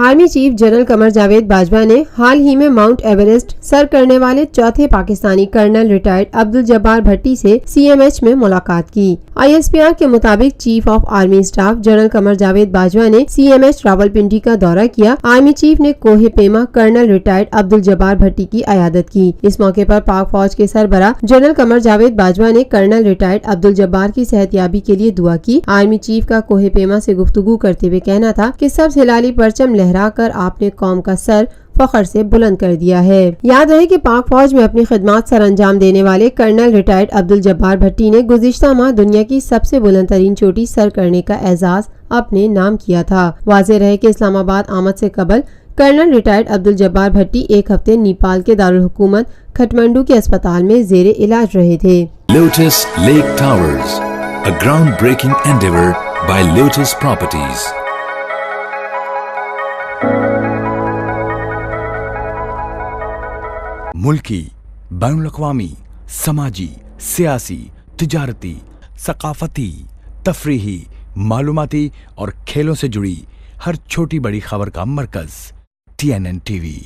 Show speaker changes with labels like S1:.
S1: Army chief general Qamar Javed Bajwa ने हाल ही में mount Everest sir करने वाले चौथे पाकिस्तानी कर्नल रिटायर्ड अब्दुल जब्बार भट्टी से CMH में मुलाकात की। ISPR के मुताबिक chief of army staff general Qamar Javed Bajwa ने CMH रावलपिंडी का दौरा किया। आर्मी चीफ ने कोहे पेमा कर्नल रिटायर्ड अब्दुल जब्बार भट्टी की अयादत की। इस मौके पर पाक फौज के सरबराह जनरल कमर जावेद बाजवा ने कर्नल रिटायर्ड अब्दुल जब्बार की सेहतयाबी के लिए दुआ की। आर्मी चीफ का कोहे पेमा से गुफ्तगू करते हुए कहना था कि सब हिलाली परचम लहरा कर आपने कौम का सर फखर से बुलंद कर दिया है। याद रहे कि पाक फौज में अपनी खिदमत सर अंजाम देने वाले कर्नल रिटायर्ड अब्दुल जब्बार भट्टी ने गुज़िश्ता माह दुनिया की सबसे बुलंद तरीन चोटी सर करने का एजाज अपने नाम किया था। वाज़ेह रहे कि इस्लामाबाद आमद से कबल कर्नल रिटायर्ड अब्दुल जब्बार भट्टी एक हफ्ते नेपाल के दारुल हुकूमत खटमंडू के अस्पताल में ज़ेरे इलाज रहे थे।
S2: Lotus Lake Towers, a groundbreaking endeavor by Lotus Properties. मुल्की, बैनुल-अक़वामी, समाजी, सियासी, तिजारती, सकाफती, तफरीही, मालूमाती और खेलों से जुड़ी हर छोटी बड़ी खबर का मरकज TNN TV।